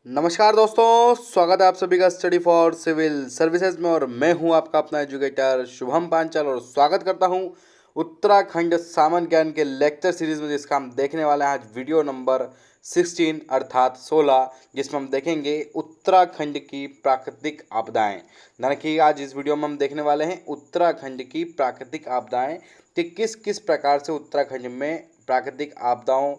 नमस्कार दोस्तों, स्वागत है आप सभी का स्टडी फॉर सिविल सर्विसेज में। और मैं हूं आपका अपना एजुकेटर शुभम पांचाल और स्वागत करता हूं उत्तराखंड सामान्य ज्ञान के लेक्चर सीरीज में, जिसका हम देखने वाले हैं आज वीडियो नंबर 16 अर्थात 16, जिसमें हम देखेंगे उत्तराखंड की प्राकृतिक आपदाएं। यानी कि आज इस वीडियो में हम देखने वाले हैं उत्तराखंड की प्राकृतिक आपदाएं कि किस किस प्रकार से उत्तराखंड में प्राकृतिक आपदाओं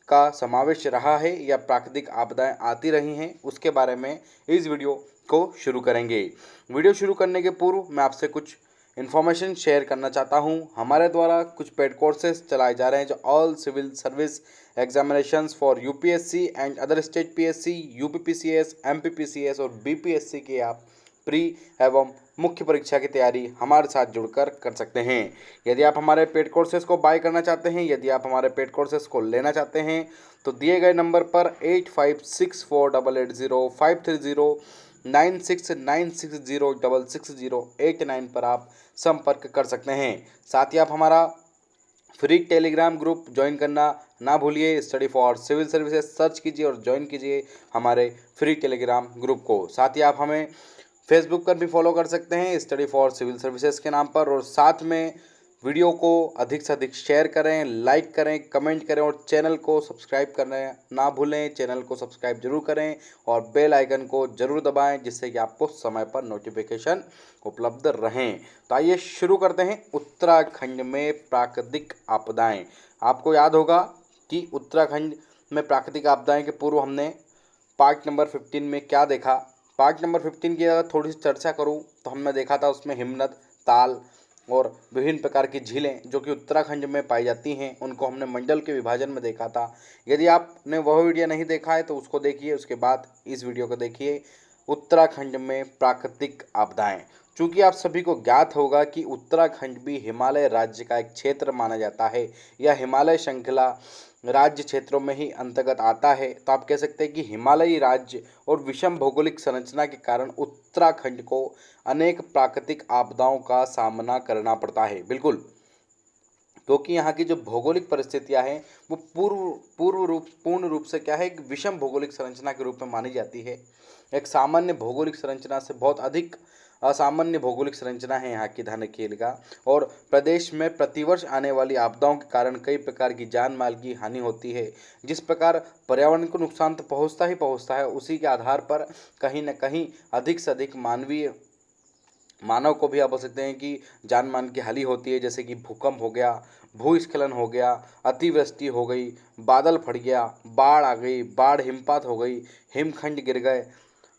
का समावेश रहा है या प्राकृतिक आपदाएं आती रही हैं, उसके बारे में इस वीडियो को शुरू करेंगे। वीडियो शुरू करने के पूर्व मैं आपसे कुछ इन्फॉर्मेशन शेयर करना चाहता हूं। हमारे द्वारा कुछ पेड कोर्सेज चलाए जा रहे हैं जो all civil service examinations for UPSC and other state PSC, UPPCS, MPPCS और बीपीएससी के आप प्री एवं मुख्य परीक्षा की तैयारी हमारे साथ जुड़कर कर सकते हैं। यदि आप हमारे पेड कोर्सेज को बाय करना चाहते हैं, यदि आप हमारे पेड कोर्सेज को लेना चाहते हैं, तो दिए गए नंबर पर 8564880530 9696060689 पर आप संपर्क कर सकते हैं। साथ ही आप हमारा फ्री टेलीग्राम ग्रुप ज्वाइन करना ना भूलिए। Study for civil services search कीजिए और ज्वाइन कीजिए हमारे फ्री टेलीग्राम ग्रुप को। साथ ही आप हमें फेसबुक पर भी फॉलो कर सकते हैं स्टडी फॉर सिविल सर्विसेज के नाम पर। और साथ में वीडियो को अधिक से अधिक शेयर करें, लाइक करें, कमेंट करें और चैनल को सब्सक्राइब करना ना भूलें। चैनल को सब्सक्राइब जरूर करें और बेल आइकन को जरूर दबाएं, जिससे कि आपको समय पर नोटिफिकेशन उपलब्ध रहें। तो आइए शुरू करते हैं उत्तराखंड में प्राकृतिक आपदाएं। आपको याद होगा कि उत्तराखंड में प्राकृतिक आपदाएं के पूर्व हमने पार्ट नंबर 15 में क्या देखा। पार्ट नंबर 15 की अगर थोड़ी सी चर्चा करूं तो हमने देखा था उसमें हिमनद, ताल और विभिन्न प्रकार की झीलें जो कि उत्तराखंड में पाई जाती हैं, उनको हमने मंडल के विभाजन में देखा था। यदि आपने वह वीडियो नहीं देखा है तो उसको देखिए, उसके बाद इस वीडियो को देखिए। उत्तराखंड में प्राकृतिक आपदाएं। चूँकि आप सभी को ज्ञात होगा कि उत्तराखंड भी हिमालय राज्य का एक क्षेत्र माना जाता है या हिमालय श्रृंखला राज्य क्षेत्रों में ही अंतर्गत आता है, तो आप कह सकते हैं कि हिमालयी राज्य और विषम भौगोलिक संरचना के कारण उत्तराखंड को अनेक प्राकृतिक आपदाओं का सामना करना पड़ता है। बिल्कुल, क्योंकि यहाँ की जो भौगोलिक परिस्थितियाँ हैं वो पूर्ण रूप से क्या है, एक विषम भौगोलिक संरचना के रूप में मानी जाती है। एक सामान्य भौगोलिक संरचना से बहुत अधिक असामान्य भौगोलिक संरचना है यहाँ की, ध्यान रखिएगा। और प्रदेश में प्रतिवर्ष आने वाली आपदाओं के कारण कई प्रकार की जान माल की हानि होती है। जिस प्रकार पर्यावरण को नुकसान तो पहुँचता ही पहुँचता है, उसी के आधार पर कहीं न कहीं अधिक से अधिक मानव को भी आप बोल सकते हैं कि जान मान की हानि होती है। जैसे कि भूकंप हो गया, भूस्खलन हो गया, अतिवृष्टि हो गई, बादल फट गया, बाढ़ आ गई, बाढ़ हिमपात हो गई, हिमखंड गिर गए,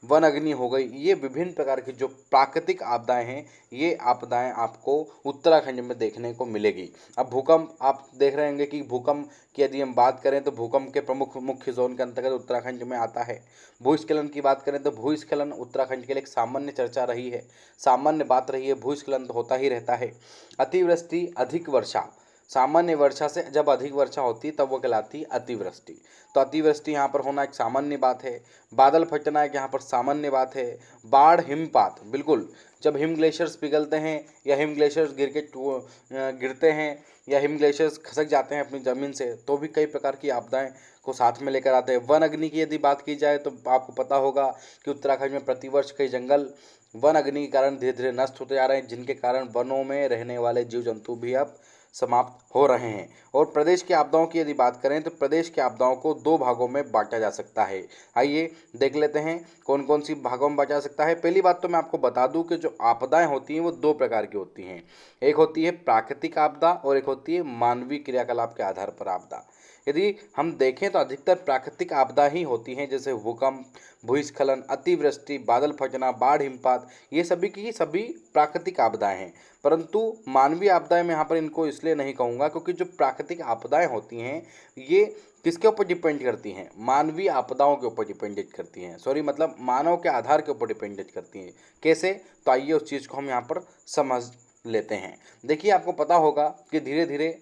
वन अग्नि हो गई। ये विभिन्न प्रकार की जो प्राकृतिक आपदाएं हैं, ये आपदाएं आपको उत्तराखंड में देखने को मिलेगी। अब भूकंप आप देख रहे होंगे कि भूकंप की यदि हम बात करें तो भूकंप के प्रमुख मुख्य जोन के अंतर्गत उत्तराखंड में आता है। भूस्खलन की बात करें तो भूस्खलन उत्तराखंड के लिए एक सामान्य चर्चा रही है, सामान्य बात रही है। भूस्खलन तो होता ही रहता है। अतिवृष्टि, अधिक वर्षा, सामान्य वर्षा से जब अधिक वर्षा होती है तब वो कहलाती है अतिवृष्टि। तो अतिवृष्टि यहाँ पर होना एक सामान्य बात है। बादल फटना एक यहाँ पर सामान्य बात है। बाढ़, हिमपात, बिल्कुल, जब हिम ग्लेशियर्स पिघलते हैं या हिम ग्लेशियर्स गिरते हैं या हिम ग्लेशियर्स खसक जाते हैं अपनी ज़मीन से, तो भी कई प्रकार की आपदाएं को साथ में लेकर आते हैं। वन अग्नि की यदि बात की जाए तो आपको पता होगा कि उत्तराखंड में प्रतिवर्ष कई जंगल वन अग्नि के कारण धीरे धीरे नष्ट होते जा रहे हैं, जिनके कारण वनों में रहने वाले जीव जंतु भी अब समाप्त हो रहे हैं। और प्रदेश की आपदाओं की यदि बात करें तो प्रदेश की आपदाओं को दो भागों में बांटा जा सकता है। आइए देख लेते हैं कौन कौन सी भागों में बांटा जा सकता है। पहली बात तो मैं आपको बता दूं कि जो आपदाएं होती हैं वो दो प्रकार की होती हैं। एक होती है प्राकृतिक आपदा और एक होती है मानवीय क्रियाकलाप के आधार पर आपदा। यदि हम देखें तो अधिकतर प्राकृतिक आपदा ही होती हैं, जैसे भूकंप, भूस्खलन, अतिवृष्टि, बादल फटना, बाढ़, हिमपात, ये सभी की सभी प्राकृतिक आपदाएं हैं। परंतु मानवीय आपदाएं मैं यहाँ पर इनको इसलिए नहीं कहूँगा क्योंकि जो प्राकृतिक आपदाएं होती हैं ये किसके ऊपर डिपेंड करती हैं, मानवीय आपदाओं के ऊपर डिपेंडेड करती हैं। सॉरी, मतलब मानव के आधार के ऊपर डिपेंडेड करती हैं। कैसे, तो आइए उस चीज़ को हम यहाँ पर समझ लेते हैं। देखिए, आपको पता होगा कि धीरे धीरे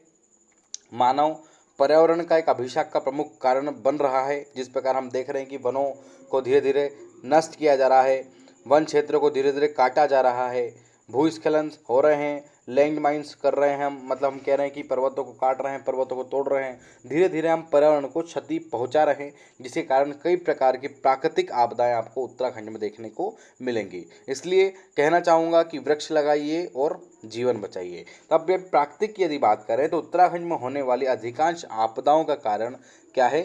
मानव पर्यावरण का एक अभिशाप का प्रमुख कारण बन रहा है। जिस प्रकार हम देख रहे हैं कि वनों को धीरे धीरे नष्ट किया जा रहा है, वन क्षेत्रों को धीरे धीरे काटा जा रहा है, भूस्खलन हो रहे हैं, लैंड माइन्स कर रहे हैं हम, मतलब हम कह रहे हैं कि पर्वतों को काट रहे हैं, पर्वतों को तोड़ रहे हैं, धीरे धीरे हम पर्यावरण को क्षति पहुंचा रहे हैं, जिसके कारण कई प्रकार की प्राकृतिक आपदाएं आपको उत्तराखंड में देखने को मिलेंगी। इसलिए कहना चाहूँगा कि वृक्ष लगाइए और जीवन बचाइए। तब ये प्राकृतिक की यदि बात करें तो उत्तराखंड में होने वाली अधिकांश आपदाओं का कारण क्या है?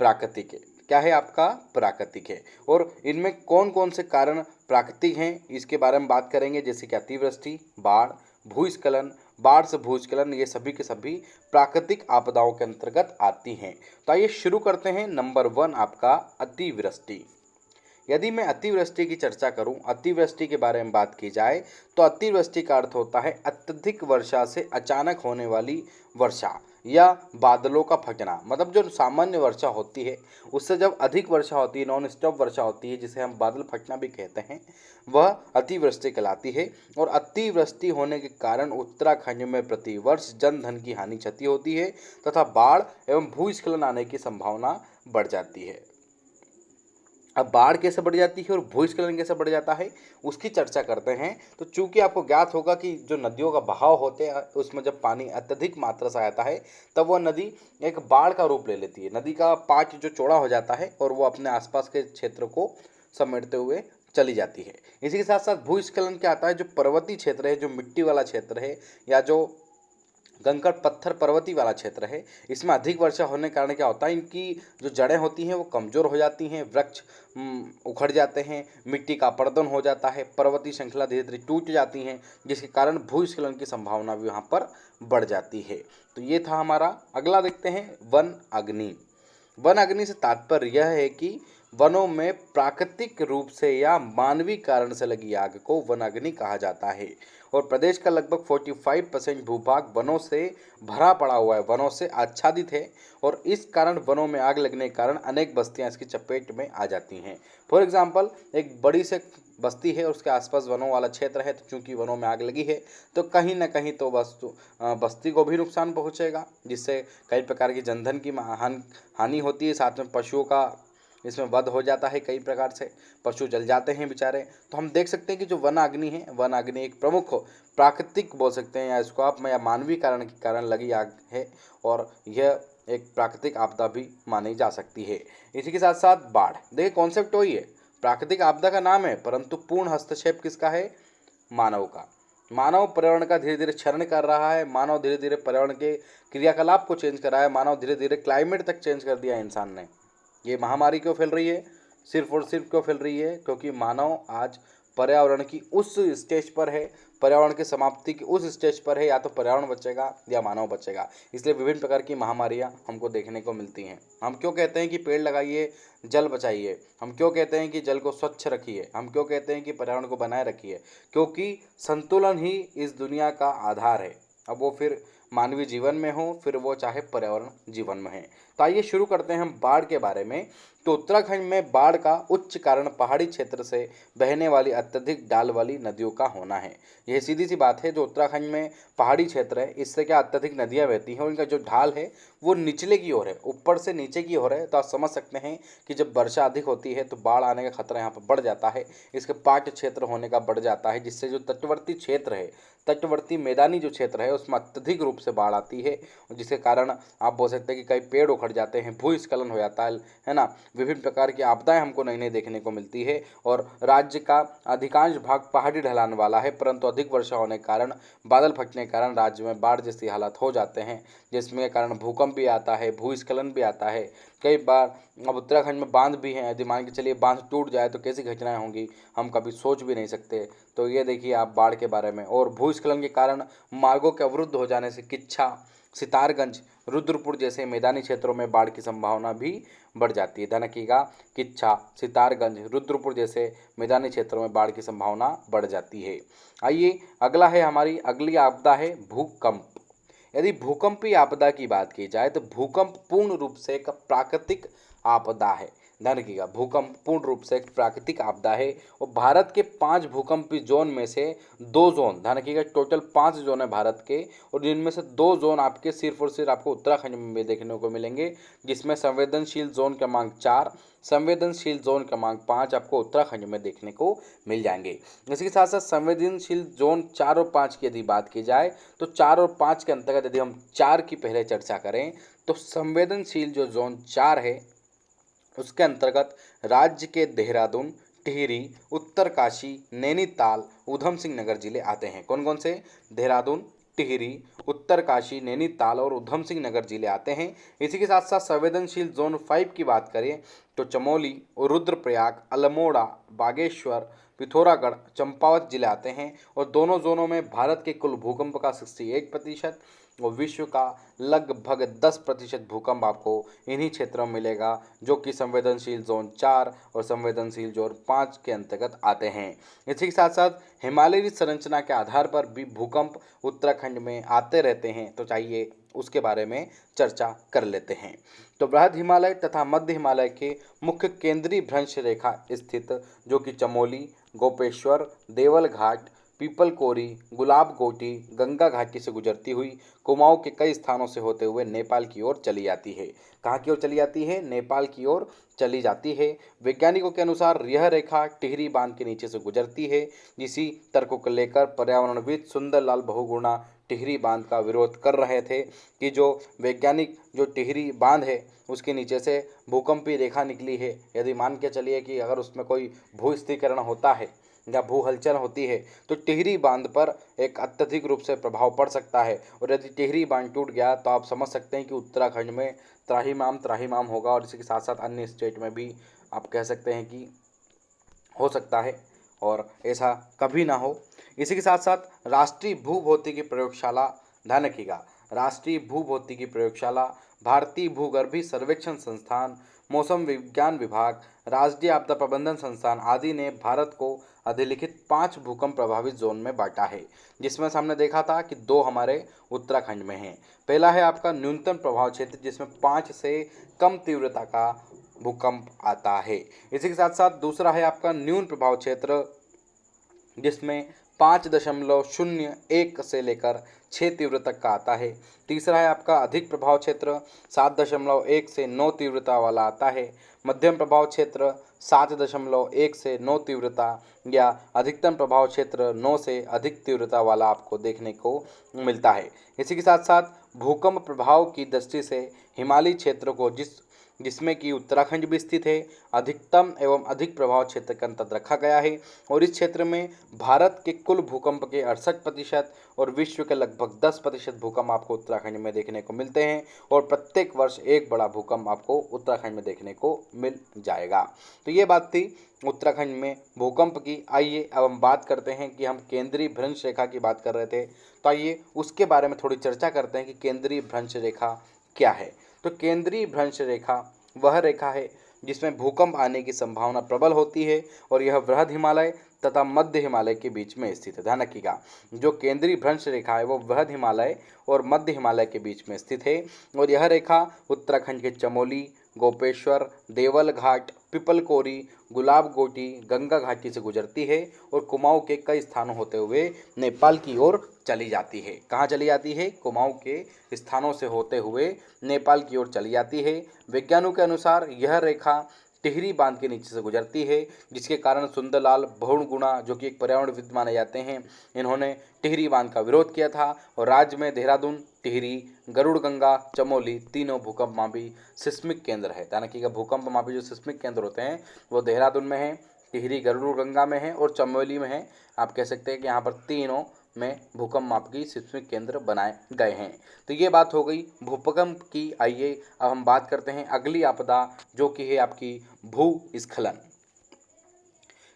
प्राकृतिक है। क्या है? आपका प्राकृतिक है। और इनमें कौन कौन से कारण प्राकृतिक हैं इसके बारे में बात करेंगे, जैसे कि अतिवृष्टि, बाढ़, भूस्खलन, बाढ़ से भूस्खलन, ये सभी के सभी प्राकृतिक आपदाओं के अंतर्गत आती हैं। तो आइए शुरू करते हैं। नंबर 1 आपका अतिवृष्टि। यदि मैं अतिवृष्टि की चर्चा करूं, अतिवृष्टि के बारे में बात की जाए तो अतिवृष्टि का अर्थ होता है अत्यधिक वर्षा से अचानक होने वाली वर्षा या बादलों का फटना। मतलब जो सामान्य वर्षा होती है उससे जब अधिक वर्षा होती है, नॉन स्टॉप वर्षा होती है, जिसे हम बादल फटना भी कहते हैं, वह अतिवृष्टि कहलाती है। और अतिवृष्टि होने के कारण उत्तराखंड में प्रतिवर्ष जन धन की हानि, क्षति होती है तथा बाढ़ एवं भूस्खलन आने की संभावना बढ़ जाती है। अब बाढ़ कैसे बढ़ जाती है और भूस्खलन कैसे बढ़ जाता है उसकी चर्चा करते हैं। तो चूंकि आपको ज्ञात होगा कि जो नदियों का बहाव होते हैं उसमें जब पानी अत्यधिक मात्रा से आता है तब वह नदी एक बाढ़ का रूप ले लेती है। नदी का पाट जो चौड़ा हो जाता है और वो अपने आसपास के क्षेत्र को समेटते हुए चली जाती है। इसी के साथ साथ भूस्खलन क्या आता है? जो पर्वतीय क्षेत्र है, जो मिट्टी वाला क्षेत्र है या जो कंकड़ पत्थर पर्वतीय वाला क्षेत्र है, इसमें अधिक वर्षा होने के कारण क्या होता है? इनकी जो जड़ें होती हैं वो कमज़ोर हो जाती हैं, वृक्ष उखड़ जाते हैं, मिट्टी का अपरदन हो जाता है, पर्वतीय श्रृंखला धीरे धीरे टूट जाती हैं, जिसके कारण भूस्खलन की संभावना भी वहाँ पर बढ़ जाती है। तो ये था हमारा। अगला देखते हैं वन अग्नि। वन अग्नि से तात्पर्य यह है कि वनों में प्राकृतिक रूप से या मानवीय कारण से लगी आग को वन अग्नि कहा जाता है। और प्रदेश का लगभग 45% भूभाग वनों से भरा पड़ा हुआ है, वनों से आच्छादित है। और इस कारण वनों में आग लगने के कारण अनेक बस्तियां इसकी चपेट में आ जाती हैं। फॉर एग्जाम्पल, एक बड़ी से बस्ती है, उसके आसपास वनों वाला क्षेत्र है, तो चूंकि वनों में आग लगी है तो कहीं ना कहीं तो बस्ती को भी नुकसान पहुंचेगा, जिससे कई प्रकार की जनधन की हानि होती है। साथ में पशुओं का इसमें वध हो जाता है, कई प्रकार से पशु जल जाते हैं बेचारे। तो हम देख सकते हैं कि जो वन अग्नि है, वन अग्नि एक प्रमुख प्राकृतिक बोल सकते हैं या इसको आप या मानवीय कारण के कारण लगी आग है और यह एक प्राकृतिक आपदा भी मानी जा सकती है। इसी के साथ साथ बाढ़। देखिए कॉन्सेप्ट वही है, प्राकृतिक आपदा का नाम है परंतु पूर्ण हस्तक्षेप किसका है? मानव का। मानव पर्यावरण का धीरे धीरे क्षरण कर रहा है, मानव धीरे धीरे पर्यावरण के क्रियाकलाप को चेंज कर रहा है, मानव धीरे धीरे क्लाइमेट तक चेंज कर दिया इंसान ने। ये महामारी क्यों फैल रही है? सिर्फ और सिर्फ क्यों फैल रही है? क्योंकि मानव आज पर्यावरण की उस स्टेज पर है, पर्यावरण की समाप्ति की उस स्टेज पर है, या तो पर्यावरण बचेगा या मानव बचेगा। इसलिए विभिन्न प्रकार की महामारियां हमको देखने को मिलती हैं। हम क्यों कहते हैं कि पेड़ लगाइए, जल बचाइए? हम क्यों कहते हैं कि जल को स्वच्छ रखिए? हम क्यों कहते हैं कि पर्यावरण को बनाए रखिए? क्योंकि संतुलन ही इस दुनिया का आधार है। अब वो फिर मानवीय जीवन में हो, फिर वो चाहे पर्यावरण जीवन में है। तो आइए शुरू करते हैं हम बाढ़ के बारे में। तो उत्तराखंड में बाढ़ का उच्च कारण पहाड़ी क्षेत्र से बहने वाली अत्यधिक ढाल वाली नदियों का होना है। यह सीधी सी बात है, जो उत्तराखंड में पहाड़ी क्षेत्र है इससे क्या अत्यधिक नदियां बहती हैं और इनका जो ढाल है वो निचले की ओर है, ऊपर से नीचे की ओर है। तो आप समझ सकते हैं कि जब वर्षा अधिक होती है तो बाढ़ आने का खतरा यहाँ पर बढ़ जाता है, इसके पाट क्षेत्र होने का बढ़ जाता है, जिससे जो तटवर्ती क्षेत्र है, तटवर्ती मैदानी जो क्षेत्र है उसमें अत्यधिक रूप से बाढ़ आती है, जिसके कारण आप बोल सकते हैं कि कई पेड़ उखड़ जाते हैं, भूस्खलन हो जाता है ना। विभिन्न प्रकार की आपदाएं हमको नई नई देखने को मिलती है। और राज्य का अधिकांश भाग पहाड़ी ढलान वाला है, परंतु अधिक वर्षा होने के कारण, बादल फटने के कारण राज्य में बाढ़ जैसी हालात हो जाते हैं, जिसमें कारण भूकंप भी आता है, भूस्खलन भी आता है। कई बार अब उत्तराखंड में बांध भी हैं, यदि मान के चलिए बांध टूट जाए तो कैसी घटनाएं होंगी हम कभी सोच भी नहीं सकते। तो ये देखिए आप बाढ़ के बारे में। और भूस्खलन के कारण मार्गों के अवरुद्ध हो जाने से किच्छा, सितारगंज, रुद्रपुर जैसे मैदानी क्षेत्रों में बाढ़ की संभावना भी बढ़ जाती है। ध्यान रखिएगा, किच्छा, सितारगंज, रुद्रपुर जैसे मैदानी क्षेत्रों में बाढ़ की संभावना बढ़ जाती है। आइए अगला है, हमारी अगली आपदा है भूकंप। यदि भूकंपीय आपदा की बात की जाए तो भूकंप पूर्ण रूप से एक प्राकृतिक आपदा है। ध्यान रखिएगा, भूकंप पूर्ण रूप से एक प्राकृतिक आपदा है और भारत के 5 भूकंपी जोन में से 2 जोन, ध्यान रखिएगा टोटल 5 जोन है भारत के, और जिनमें से 2 जोन आपके सिर्फ और सिर्फ आपको उत्तराखंड में देखने को मिलेंगे, जिसमें संवेदनशील जोन क्रमांक 4, संवेदनशील जोन क्रमांक 5 आपको उत्तराखंड में देखने को मिल जाएंगे। इसी के साथ साथ संवेदनशील जोन 4 और 5 की यदि बात की जाए तो 4 और 5 के अंतर्गत यदि हम 4 की पहले चर्चा करें तो संवेदनशील जो जोन 4 है उसके अंतर्गत राज्य के देहरादून, टिहरी, उत्तरकाशी, नैनीताल, उधम सिंह नगर जिले आते हैं। कौन कौन से? देहरादून, टिहरी, उत्तरकाशी, नैनीताल और उधम सिंह नगर जिले आते हैं। इसी के साथ साथ संवेदनशील जोन 5 की बात करें तो चमोली, रुद्रप्रयाग, अल्मोड़ा, बागेश्वर, पिथौरागढ़, चंपावत जिले आते हैं और दोनों जोनों में भारत के कुल भूकंप का 68% और विश्व का लगभग 10% भूकंप आपको इन्हीं क्षेत्रों में मिलेगा, जो कि संवेदनशील जोन 4 और संवेदनशील जोन 5 के अंतर्गत आते हैं। इसी के साथ साथ हिमालयी संरचना के आधार पर भी भूकंप उत्तराखंड में आते रहते हैं, तो चाहिए उसके बारे में चर्चा कर लेते हैं। तो बृहद हिमालय तथा मध्य हिमालय के मुख्य केंद्रीय भ्रंश रेखा स्थित जो कि चमोली, गोपेश्वर, देवल घाट, पीपल कोरी, गुलाब गोटी, गंगा घाटी से गुजरती हुई कुमाऊं के कई स्थानों से होते हुए नेपाल की ओर चली जाती है। कहाँ की ओर चली जाती है? नेपाल की ओर चली जाती है। वैज्ञानिकों के अनुसार यह रेखा टिहरी बांध के नीचे से गुजरती है। इसी तर्क को लेकर पर्यावरणविद सुंदरलाल बहुगुणा टिहरी बांध का विरोध कर रहे थे कि जो वैज्ञानिक जो टिहरी बांध है उसके नीचे से भूकंपी रेखा निकली है, यदि मान के चलिए कि अगर उसमें कोई भूस्थिरीकरण होता है या भू हलचल होती है तो टिहरी बांध पर एक अत्यधिक रूप से प्रभाव पड़ सकता है, और यदि टिहरी बांध टूट गया तो आप समझ सकते हैं कि उत्तराखंड में त्राहिमाम त्राहिमाम होगा, और इसी के साथ साथ अन्य स्टेट में भी आप कह सकते हैं कि हो सकता है, और ऐसा कभी ना हो। इसी के साथ साथ राष्ट्रीय भूभौतिकी प्रयोगशाला, ध्यान रखिएगा, राष्ट्रीय भूभौतिकी प्रयोगशाला, भारतीय भूगर्भीय सर्वेक्षण संस्थान, मौसम विज्ञान विभाग, राष्ट्रीय आपदा प्रबंधन संस्थान आदि ने भारत को अधिलिखित 5 भूकंप प्रभावित जोन में बांटा है, जिसमें से हमने देखा था कि 2 हमारे उत्तराखंड में हैं। पहला है आपका न्यूनतम प्रभाव क्षेत्र, जिसमें 5 से कम तीव्रता का भूकंप आता है। इसी के साथ साथ दूसरा है आपका न्यून प्रभाव क्षेत्र, जिसमें 5.01 से लेकर 6 तीव्रता तक का आता है। तीसरा है आपका अधिक प्रभाव क्षेत्र, 7.1 से 9 तीव्रता वाला आता है। मध्यम प्रभाव क्षेत्र 7.1 से 9 तीव्रता या अधिकतम प्रभाव क्षेत्र 9 से अधिक तीव्रता वाला आपको देखने को मिलता है। इसी के साथ साथ भूकंप प्रभाव की दृष्टि से हिमालयी क्षेत्र को जिसमें कि उत्तराखंड भी स्थित है, अधिकतम एवं अधिक प्रभाव क्षेत्र के अंतर्गत रखा गया है, और इस क्षेत्र में भारत के कुल भूकंप के 68% और विश्व के लगभग 10% भूकंप आपको उत्तराखंड में देखने को मिलते हैं, और प्रत्येक वर्ष एक बड़ा भूकंप आपको उत्तराखंड में देखने को मिल जाएगा। तो ये बात थी उत्तराखंड में भूकंप की। आइए अब हम बात करते हैं कि हम केंद्रीय भ्रंश रेखा की बात कर रहे थे, तो आइए उसके बारे में थोड़ी चर्चा करते हैं कि केंद्रीय भ्रंश रेखा क्या है। तो केंद्रीय भ्रंश रेखा वह रेखा है जिसमें भूकंप आने की संभावना प्रबल होती है, और यह बृहद हिमालय तथा मध्य हिमालय के बीच में स्थित है। ध्यान रखिएगा, जो केंद्रीय भ्रंश रेखा है वो बृहद हिमालय और मध्य हिमालय के बीच में स्थित है, और यह रेखा उत्तराखंड के चमोली, गोपेश्वर, देवल घाट, पिपलकोरी, गुलाब गोटी, गंगा घाटी से गुजरती है और कुमाऊं के कई स्थानों होते हुए नेपाल की ओर चली जाती है। कहाँ चली जाती है? कुमाऊं के स्थानों से होते हुए नेपाल की ओर चली जाती है। वैज्ञानिकों के अनुसार यह रेखा टिहरी बांध के नीचे से गुजरती है, जिसके कारण सुंदरलाल बहुगुणा जो कि एक पर्यावरणविद माने जाते हैं, इन्होंने टिहरी बांध का विरोध किया था, और राज्य में देहरादून, टिहरी, गरुड़गंगा, चमोली तीनों भूकंप मापी सिस्मिक केंद्र है। ध्यान रखिएगा, भूकंप मापी जो सिस्मिक केंद्र होते हैं वो देहरादून में है, टिहरी गरुड़गंगा में है और चमोली में है। आप कह सकते हैं कि यहाँ पर तीनों में भूकंप माप की सिस्मिक केंद्र बनाए गए हैं। तो ये बात हो गई भूकंप की। आइए अब हम बात करते हैं अगली आपदा, जो कि है आपकी भूस्खलन।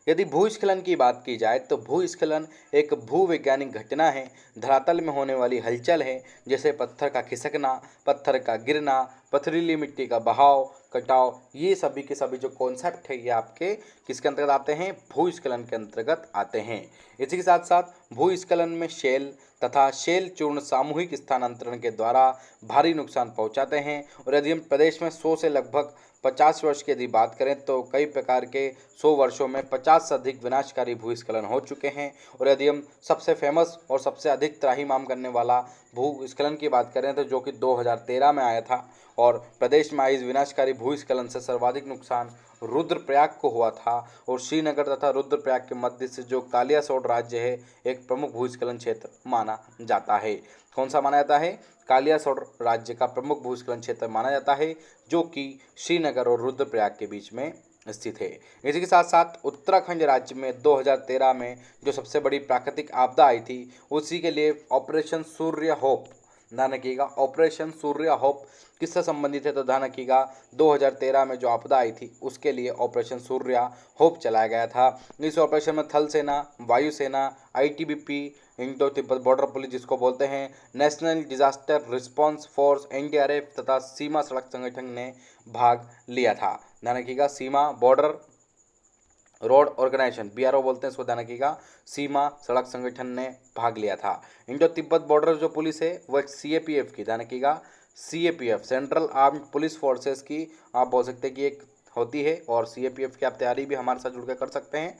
यदि भूस्खलन की बात की जाए तो भूस्खलन एक भूवैज्ञानिक घटना है, धरातल में होने वाली हलचल है, जैसे पत्थर का खिसकना, पत्थर का गिरना, पथरीली मिट्टी का बहाव, कटाव। ये सभी के सभी जो कॉन्सेप्ट है ये आपके किसके अंतर्गत आते हैं? भूस्खलन के अंतर्गत आते हैं। इसी के साथ साथ भूस्खलन में शेल तथा शेल चूर्ण सामूहिक स्थानांतरण के द्वारा भारी नुकसान पहुंचाते हैं। और यदि हम प्रदेश में 100 से लगभग 50 वर्ष की यदि बात करें तो कई प्रकार के 100 वर्षों में 50 से अधिक विनाशकारी भूस्खलन हो चुके हैं। और यदि हम सबसे फेमस और सबसे अधिक त्राहिमाम करने वाला भूस्खलन की बात करें तो जो कि 2013 में आया था और प्रदेश में आई इस विनाशकारी भूस्खलन से सर्वाधिक नुकसान रुद्रप्रयाग को हुआ था। और श्रीनगर तथा रुद्रप्रयाग के मध्य से जो कालियासोट राज्य है एक प्रमुख भूस्खलन क्षेत्र माना जाता है। कौन सा माना जाता है? कालियासोट राज्य का प्रमुख भूस्खलन क्षेत्र माना जाता है जो कि श्रीनगर और रुद्रप्रयाग के बीच में स्थित है। इसी के साथ साथ उत्तराखंड राज्य में 2013 में जो सबसे बड़ी प्राकृतिक आपदा आई थी उसी के लिए ऑपरेशन सूर्य होप, ध्यान रखिएगा, ऑपरेशन सूर्य होप किससे संबंधित है तो ध्यान रखिएगा 2013 में जो आपदा आई थी उसके लिए ऑपरेशन सूर्य होप चलाया गया था। इस ऑपरेशन में थल सेना, वायुसेना, ITBP, Indo Tibet border police जिसको बोलते हैं, national disaster response force NDRF तथा सीमा सड़क संगठन ने भाग लिया था। ध्यान रखिएगा, सीमा बॉर्डर रोड ऑर्गेनाइजेशन बीआरओ बोलते हैं इसको, ध्यान रखिएगा, सीमा सड़क संगठन ने भाग लिया था। इंडो तिब्बत बॉर्डर जो पुलिस है वो एक सीएपीएफ की, ध्यान रखिएगा, CAPF central armed police forces की आप बोल सकते हैं कि एक होती है। और सीएपीएफ की आप तैयारी भी हमारे साथ जुड़कर कर सकते हैं।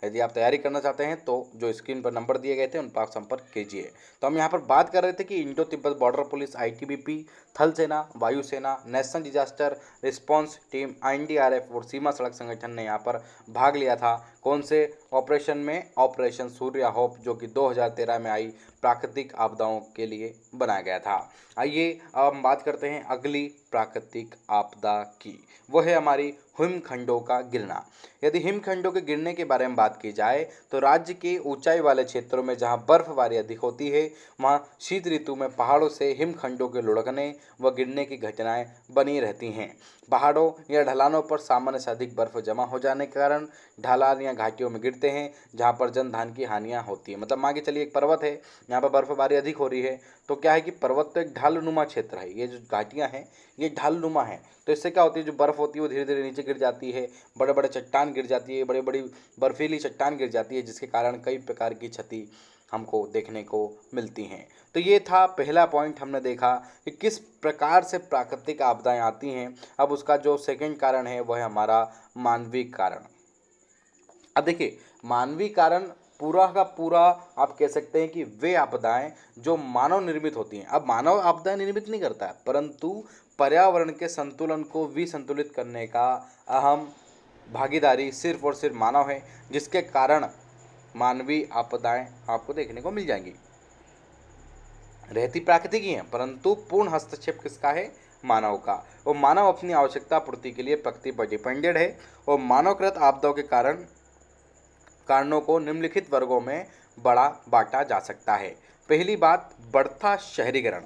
यदि आप तैयारी करना चाहते हैं तो जो स्क्रीन पर नंबर दिए गए थे उन पर आप संपर्क कीजिए। तो हम यहाँ पर बात कर रहे थे कि Indo Tibet border police, ITBP, थल सेना, वायुसेना, national disaster response team, NDRF और सीमा सड़क संगठन ने यहाँ पर भाग लिया था। कौन से ऑपरेशन में? ऑपरेशन सूर्य होप, जो कि 2013 में आई प्राकृतिक आपदाओं के लिए बनाया गया था। आइए अब हम बात करते हैं अगली प्राकृतिक आपदा की, वो है हमारी हिमखंडों का गिरना। यदि हिमखंडों के गिरने के बारे में बात की जाए तो राज्य के ऊंचाई वाले क्षेत्रों में जहां बर्फबारी अधिक होती है वहां शीत ऋतु में पहाड़ों से हिमखंडों के लुढ़कने व गिरने की घटनाएं बनी रहती हैं। पहाड़ों या ढलानों पर सामान्य से अधिक बर्फ जमा हो जाने के कारण ढलान या घाटियों में गिरते हैं जहां पर जनधन की हानियां होती है। मतलब मान के चलिए एक पर्वत है, यहाँ पर बर्फबारी अधिक हो रही है तो क्या है कि पर्वत तो एक ढालनुमा क्षेत्र है, ये जो घाटियाँ हैं ये ढालनुमा है, तो इससे क्या होती है जो बर्फ़ होती है वो धीरे धीरे नीचे गिर जाती है, बड़े बड़े चट्टान गिर जाती है, बड़ी बड़ी बर्फीली चट्टान गिर जाती है जिसके कारण कई प्रकार की क्षति हमको देखने को मिलती हैं। तो ये था पहला पॉइंट, हमने देखा कि किस प्रकार से प्राकृतिक आपदाएं आती हैं। अब उसका जो सेकंड कारण है वह है हमारा मानवीय कारण। अब देखिए मानवीय कारण पूरा का पूरा आप कह सकते हैं कि वे आपदाएं जो मानव निर्मित होती हैं। अब मानव आपदाएं निर्मित नहीं करता है परंतु पर्यावरण के संतुलन को विसंतुलित करने का अहम भागीदारी सिर्फ और सिर्फ मानव है, जिसके कारण मानवीय आपदाएं आपको देखने को मिल जाएंगी। रहती प्राकृतिक ही हैं परंतु पूर्ण हस्तक्षेप किसका है? मानव का। और मानव अपनी आवश्यकता पूर्ति के लिए प्रकृति पर डिपेंडेड है। और मानवकृत आपदाओं के कारणों को निम्नलिखित वर्गों में बड़ा बांटा जा सकता है। पहली बात, बढ़ता शहरीकरण,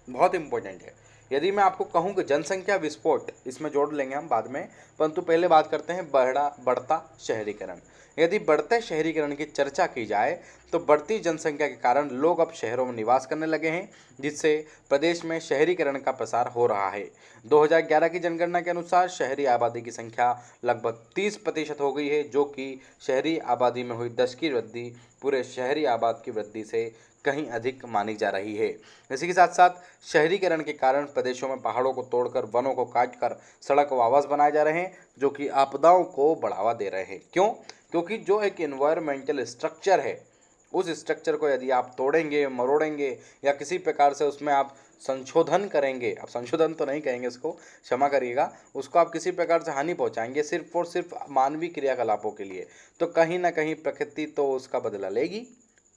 बहुत इंपॉर्टेंट है। यदि मैं आपको कहूं कि जनसंख्या विस्फोट, इसमें जोड़ लेंगे हम बाद में, परंतु पहले बात करते हैं बढ़ता शहरीकरण। यदि बढ़ते शहरीकरण की चर्चा की जाए तो बढ़ती जनसंख्या के कारण लोग अब शहरों में निवास करने लगे हैं जिससे प्रदेश में शहरीकरण का प्रसार हो रहा है। 2011 की जनगणना के अनुसार शहरी आबादी की संख्या लगभग 30% हो गई है, जो कि शहरी आबादी में हुई 10 की वृद्धि पूरे शहरी आबादी की वृद्धि से कहीं अधिक मानी जा रही है। इसी के साथ साथ शहरीकरण के कारण प्रदेशों में पहाड़ों को तोड़कर वनों को काटकर सड़क व आवास बनाए जा रहे हैं जो कि आपदाओं को बढ़ावा दे रहे हैं। क्यों? क्योंकि जो एक एनवायरमेंटल स्ट्रक्चर है उस स्ट्रक्चर को यदि आप तोड़ेंगे, मरोड़ेंगे या किसी प्रकार से उसमें आप संशोधन करेंगे, आप संशोधन तो नहीं कहेंगे इसको, क्षमा करिएगा, उसको आप किसी प्रकार से हानि पहुंचाएंगे सिर्फ और सिर्फ मानवीय क्रियाकलापों के लिए, तो कहीं ना कहीं प्रकृति तो उसका बदला लेगी।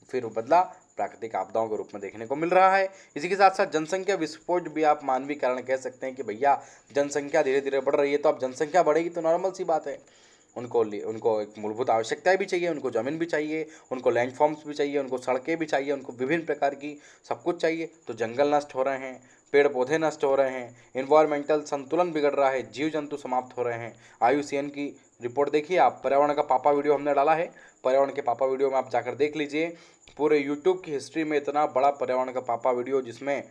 फिर वो बदला प्राकृतिक आपदाओं के रूप में देखने को मिल रहा है। इसी के साथ साथ जनसंख्या विस्फोट भी आप मानवीय कारण कह सकते हैं कि भैया जनसंख्या धीरे धीरे बढ़ रही है, तो अब जनसंख्या बढ़ेगी तो नॉर्मल सी बात है, उनको एक मूलभूत आवश्यकताएं भी चाहिए, उनको ज़मीन भी चाहिए, उनको लैंड फॉर्म्स भी चाहिए, उनको सड़कें भी चाहिए, उनको विभिन्न प्रकार की सब कुछ चाहिए। तो जंगल नष्ट हो रहे हैं, पेड़ पौधे नष्ट हो रहे हैं, इन्वायरमेंटल संतुलन बिगड़ रहा है, जीव जंतु समाप्त हो रहे हैं। IUCN की रिपोर्ट देखिए आप, पर्यावरण का पापा वीडियो हमने डाला है, पर्यावरण के पापा वीडियो में आप जाकर देख लीजिए। पूरे यूट्यूब की हिस्ट्री में इतना बड़ा पर्यावरण का पापा वीडियो जिसमें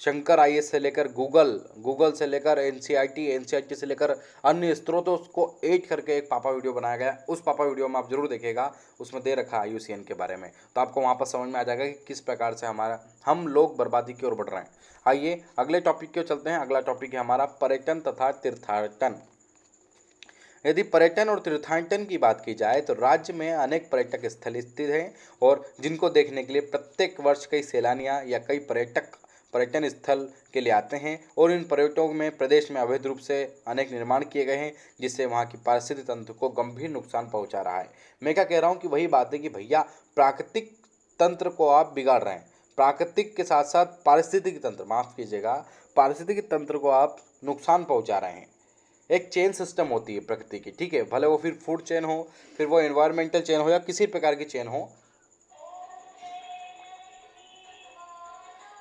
शंकर आईएएस से लेकर गूगल से लेकर एनसीईआरटी से लेकर अन्य स्रोतों को ऐड करके एक पापा वीडियो बनाया गया। उस पापा वीडियो में आप जरूर देखिएगा, उसमें दे रखा है आईयूसीएन के बारे में, तो आपको वहाँ पर समझ में आ जाएगा कि किस प्रकार से हम लोग बर्बादी की ओर बढ़ रहे हैं। आइए अगले टॉपिक की ओर चलते हैं। अगला टॉपिक है हमारा पर्यटन तथा तीर्थाटन। यदि पर्यटन और तीर्थाटन की बात की जाए तो राज्य में अनेक पर्यटक स्थल स्थित हैं और जिनको देखने के लिए प्रत्येक वर्ष कई सैलानियां या कई पर्यटक पर्यटन स्थल के लिए आते हैं और इन पर्यटकों में प्रदेश में अवैध रूप से अनेक निर्माण किए गए हैं, जिससे वहाँ की पारिस्थितिक तंत्र को गंभीर नुकसान पहुँचा रहा है। मैं क्या कह रहा हूँ कि वही बात है कि भैया प्राकृतिक तंत्र को आप बिगाड़ रहे हैं, प्राकृतिक के साथ साथ पारिस्थितिक तंत्र, माफ़ कीजिएगा, पारिस्थितिक तंत्र को आप नुकसान पहुँचा रहे हैं। एक चेन सिस्टम होती है प्रकृति की, ठीक है, भले वो फिर फूड चेन हो, फिर वो एनवायरमेंटल चेन हो या किसी प्रकार की चेन हो,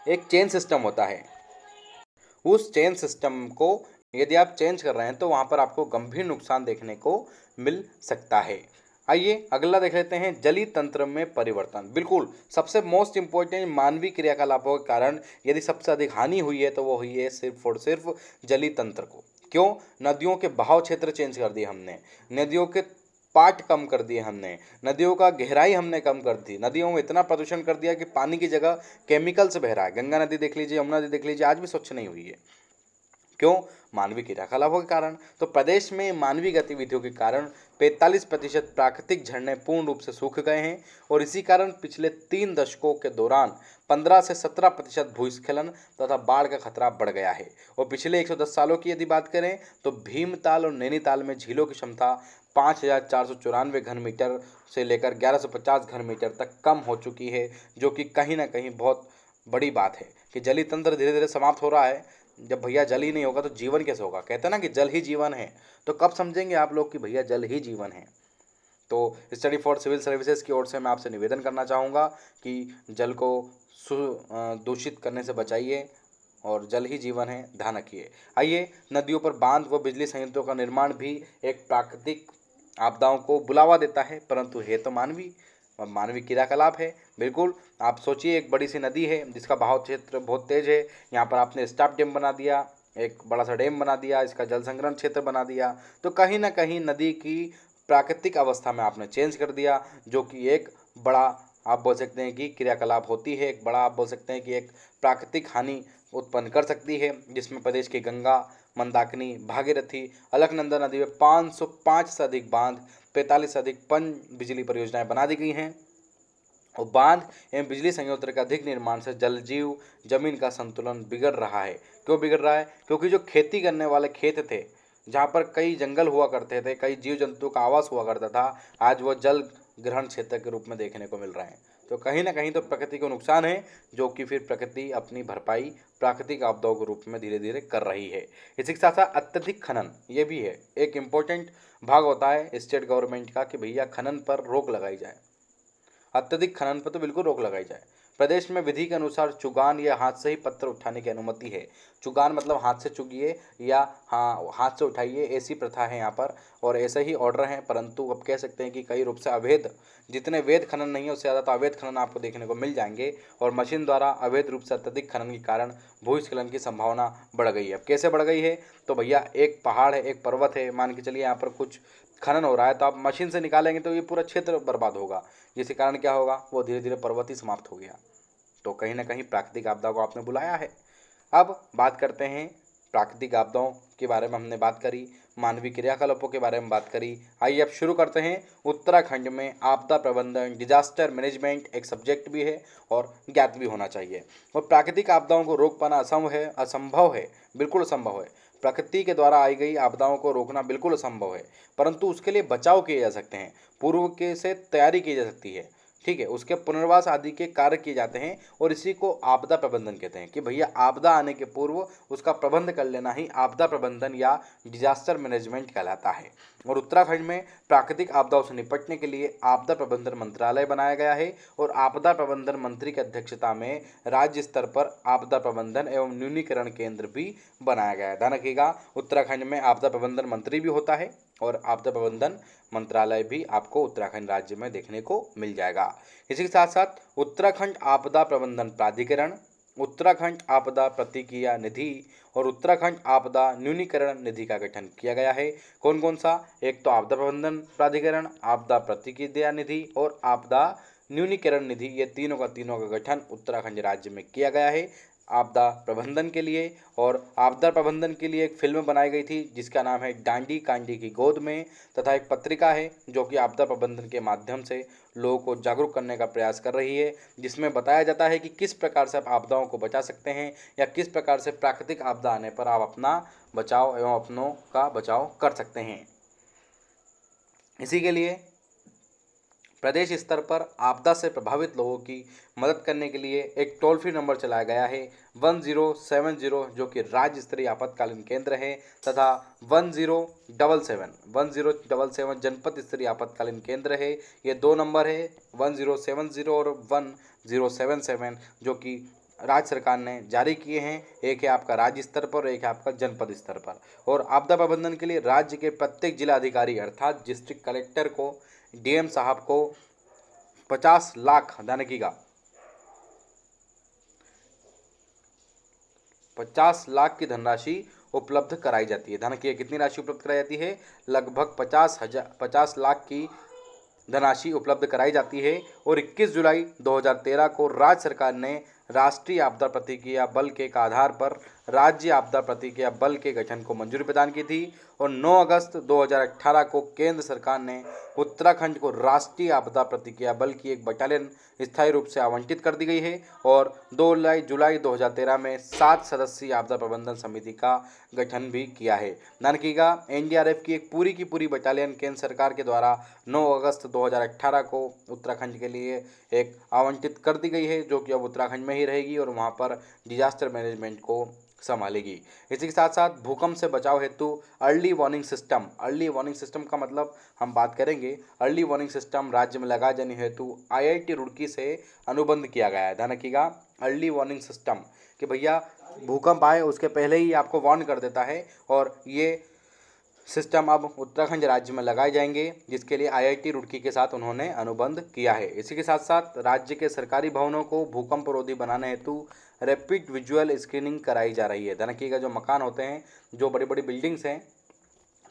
एक चेन सिस्टम होता है। उस चेन सिस्टम को यदि आप चेंज कर रहे हैं तो वहाँ पर आपको गंभीर नुकसान देखने को मिल सकता है। आइए अगला देख लेते हैं, जलीय तंत्र में परिवर्तन। बिल्कुल सबसे मोस्ट इम्पोर्टेंट मानवीय क्रियाकलापों के कारण यदि सबसे अधिक हानि हुई है तो वो हुई है सिर्फ और सिर्फ जलीय तंत्र को। क्यों? नदियों के बहाव क्षेत्र चेंज कर दिए हमने, नदियों के पाट कम कर दिए हमने, नदियों का गहराई हमने कम कर दी, नदियों में इतना प्रदूषण कर दिया कि पानी की जगह केमिकल से बह रहा है। गंगा नदी देख लीजिए, यमुना नदी देख लीजिए, आज भी स्वच्छ नहीं हुई है। क्यों? मानवीय क्रियाकलापों के कारण। तो प्रदेश में मानवीय गतिविधियों के कारण 45% प्राकृतिक झरने पूर्ण रूप से सूख गए हैं और इसी कारण पिछले 3 दशकों के दौरान 15 से 17% भूस्खलन तथा बाढ़ का खतरा बढ़ गया है। और पिछले 110 सालों की यदि बात करें तो भीमताल और नैनीताल में झीलों की क्षमता 5,494 घन मीटर से लेकर 1150 घन मीटर तक कम हो चुकी है, जो कि कहीं ना कहीं बहुत बड़ी बात है कि जलीय तंत्र धीरे धीरे समाप्त हो रहा है। जब भैया जल ही नहीं होगा तो जीवन कैसे होगा? कहते हैं ना कि जल ही जीवन है, तो कब समझेंगे आप लोग कि भैया जल ही जीवन है? तो स्टडी फॉर सिविल सर्विसेज की ओर से मैं आपसे निवेदन करना चाहूँगा कि जल को दूषित करने से बचाइए और जल ही जीवन है, ध्यान रखिए। आइए, नदियों पर बांध व बिजली संयंत्रों का निर्माण भी एक प्राकृतिक आपदाओं को बुलावा देता है, परंतु है तो मानवीय क्रियाकलाप है। बिल्कुल आप सोचिए, एक बड़ी सी नदी है जिसका बहाव क्षेत्र बहुत तेज है, यहाँ पर आपने स्टॉप डैम बना दिया, एक बड़ा सा डैम बना दिया, इसका जल संग्रहण क्षेत्र बना दिया, तो कहीं ना कहीं नदी की प्राकृतिक अवस्था में आपने चेंज कर दिया, जो कि एक बड़ा आप बोल सकते हैं कि क्रियाकलाप होती है, एक बड़ा आप बोल सकते हैं कि एक प्राकृतिक हानि उत्पन्न कर सकती है, जिसमें प्रदेश की गंगा, मंदाकिनी, भागीरथी, अलकनंदा नदी में 505 से अधिक बांध, 45 से अधिक पन बिजली परियोजनाएं बना दी गई हैं। और बांध एवं बिजली संयंत्र का अधिक निर्माण से जल जीव जमीन का संतुलन बिगड़ रहा है। क्यों बिगड़ रहा है? क्योंकि जो खेती करने वाले खेत थे, जहाँ पर कई जंगल हुआ करते थे, कई जीव जंतु का आवास हुआ करता था, आज वो जल ग्रहण क्षेत्र के रूप में देखने को मिल रहे हैं। तो कहीं ना कहीं तो प्रकृति को नुकसान है, जो कि फिर प्रकृति अपनी भरपाई प्राकृतिक आपदाओं के रूप में धीरे धीरे कर रही है। इसी के साथ साथ अत्यधिक खनन, ये भी है एक इम्पोर्टेंट भाग होता है स्टेट गवर्नमेंट का कि भैया खनन पर रोक लगाई जाए, अत्यधिक खनन पर तो बिल्कुल रोक लगाई जाए। प्रदेश में विधि के अनुसार चुगान या हाथ से ही पत्थर उठाने की अनुमति है। चुगान मतलब हाथ से चुगिए या हाथ से उठाइए, ऐसी प्रथा है यहाँ पर और ऐसे ही ऑर्डर हैं, परंतु अब कह सकते हैं कि कई रूप से अवैध, जितने वैध खनन नहीं है उससे ज़्यादा तो अवैध खनन आपको देखने को मिल जाएंगे और मशीन द्वारा अवैध रूप से अत्यधिक खनन के कारण भूस्खलन की संभावना बढ़ गई है। अब कैसे बढ़ गई है? तो भैया एक पहाड़ है, एक पर्वत है, मान के चलिए यहाँ पर कुछ खनन हो रहा है, तो आप मशीन से निकालेंगे तो ये पूरा क्षेत्र बर्बाद होगा, जिसके कारण क्या होगा, वो धीरे धीरे पर्वत ही समाप्त हो गया। तो कहीं ना कहीं प्राकृतिक आपदा को आपने बुलाया है। अब बात करते हैं प्राकृतिक आपदाओं के बारे में, हमने बात करी, मानवीय क्रियाकलापों के बारे में बात करी। आइए अब शुरू करते हैं। उत्तराखंड में आपदा प्रबंधन, डिजास्टर मैनेजमेंट एक सब्जेक्ट भी है और ज्ञात भी होना चाहिए। और प्राकृतिक आपदाओं को रोक पाना असंभव है, बिल्कुल असंभव है। प्रकृति के द्वारा आई गई आपदाओं को रोकना बिल्कुल असंभव है, परंतु उसके लिए बचाव किए जा सकते हैं, पूर्व के से तैयारी की जा सकती है, ठीक है, उसके पुनर्वास आदि के कार्य किए जाते हैं और इसी को आपदा प्रबंधन कहते हैं कि भैया आपदा आने के पूर्व उसका प्रबंध कर लेना ही आपदा प्रबंधन या डिजास्टर मैनेजमेंट कहलाता है। और उत्तराखंड में प्राकृतिक आपदाओं से निपटने के लिए आपदा प्रबंधन मंत्रालय बनाया गया है और आपदा प्रबंधन मंत्री की अध्यक्षता में राज्य स्तर पर आपदा प्रबंधन एवं न्यूनीकरण केंद्र भी बनाया गया है। ध्यान रखिएगा, उत्तराखंड में आपदा प्रबंधन मंत्री भी होता है और आपदा प्रबंधन मंत्रालय भी आपको उत्तराखंड राज्य में देखने को मिल जाएगा। इसी के साथ साथ उत्तराखंड आपदा प्रबंधन प्राधिकरण, उत्तराखंड आपदा प्रतिक्रिया निधि और उत्तराखंड आपदा न्यूनीकरण निधि का गठन किया गया है। कौन कौन सा? एक तो आपदा प्रबंधन प्राधिकरण, आपदा प्रतिक्रिया निधि और आपदा न्यूनीकरण निधि, ये तीनों का गठन उत्तराखंड राज्य में किया गया है आपदा प्रबंधन के लिए। और आपदा प्रबंधन के लिए एक फिल्म बनाई गई थी जिसका नाम है डांडी कांडी की गोद में, तथा एक पत्रिका है जो कि आपदा प्रबंधन के माध्यम से लोगों को जागरूक करने का प्रयास कर रही है, जिसमें बताया जाता है कि किस प्रकार से आप आपदाओं को बचा सकते हैं या किस प्रकार से प्राकृतिक आपदा आने पर आप अपना बचाव एवं अपनों का बचाव कर सकते हैं। इसी के लिए प्रदेश स्तर पर आपदा से प्रभावित लोगों की मदद करने के लिए एक टोल फ्री नंबर चलाया गया है 1070, जो कि राज्य स्तरीय आपातकालीन केंद्र है, तथा 1077 जनपद स्तरीय आपातकालीन केंद्र है। ये दो नंबर है 1070 और 1077, जो कि राज्य सरकार ने जारी किए हैं। एक है आपका राज्य स्तर पर और एक है आपका जनपद स्तर पर। और आपदा प्रबंधन के लिए राज्य के प्रत्येक जिला अधिकारी अर्थात डिस्ट्रिक्ट कलेक्टर को, डीएम साहब को 50 लाख दानिकीगा 50 लाख की धनराशि उपलब्ध कराई जाती है। दानिकीगा कितनी राशि उपलब्ध कराई जाती है? लगभग 50 लाख की धनराशि उपलब्ध कराई जाती है। और 21 जुलाई 2013 को राज्य सरकार ने राष्ट्रीय आपदा प्रतिक्रिया बल के आधार पर राज्य आपदा प्रतिक्रिया बल के गठन को मंजूरी प्रदान की थी। और 9 अगस्त 2018 को केंद्र सरकार ने उत्तराखंड को राष्ट्रीय आपदा प्रतिक्रिया बल की एक बटालियन स्थायी रूप से आवंटित कर दी गई है। और 2 जुलाई 2013 में 7 सदस्यीय आपदा प्रबंधन समिति का गठन भी किया है। दानिकीगा एनडीआरएफ की एक पूरी की पूरी बटालियन केंद्र सरकार के द्वारा 9 अगस्त 2018 को उत्तराखंड के लिए एक आवंटित कर दी गई है, जो कि अब उत्तराखंड में ही रहेगी और वहाँ पर डिजास्टर मैनेजमेंट को संभालेगी। इसी के साथ साथ भूकंप से बचाव हेतु अर्ली वार्निंग सिस्टम का मतलब हम बात करेंगे। अर्ली वार्निंग सिस्टम राज्य में लगाए जाने हेतु आईआईटी रुड़की से अनुबंध किया गया है। ध्यान रखिएगा, अर्ली वार्निंग सिस्टम कि भैया भूकंप आए उसके पहले ही आपको वार्न कर देता है, और ये सिस्टम अब उत्तराखंड राज्य में लगाए जाएंगे, जिसके लिए आईआईटी रुड़की के साथ उन्होंने अनुबंध किया है। इसी के साथ साथ राज्य के सरकारी भवनों को भूकंप रोधी बनाने हेतु रैपिड विजुअल स्क्रीनिंग कराई जा रही है। ध्यान रखिएगा, जो मकान होते हैं, जो बड़ी बड़ी बिल्डिंग्स हैं,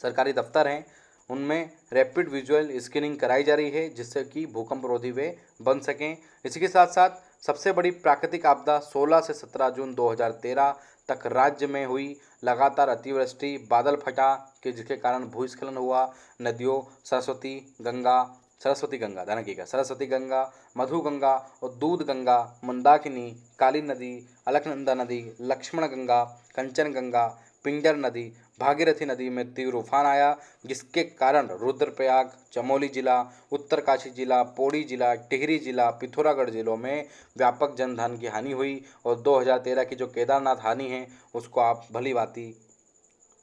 सरकारी दफ्तर हैं, उनमें रैपिड विजुअल स्क्रीनिंग कराई जा रही है, जिससे कि भूकंप रोधी वे बन सकें। इसी के साथ साथ सबसे बड़ी प्राकृतिक आपदा 16 से 17 जून 2013 तक राज्य में हुई लगातार अतिवृष्टि, बादल फटा कि जिसके कारण भूस्खलन हुआ। नदियों सरस्वती गंगा ध्यान रखिएगा, सरस्वती गंगा, मधु गंगा और दूध गंगा, मंदाकिनी, काली नदी, अलकनंदा नदी, लक्ष्मण गंगा, कंचन गंगा, पिंजर नदी, भागीरथी नदी में तीव्र उफान आया, जिसके कारण रुद्रप्रयाग, चमोली जिला, उत्तरकाशी जिला, पौड़ी जिला, टिहरी जिला, पिथौरागढ़ जिलों में व्यापक जनधन की हानि हुई। और 2013 की जो केदारनाथ हानि है उसको आप भली भांति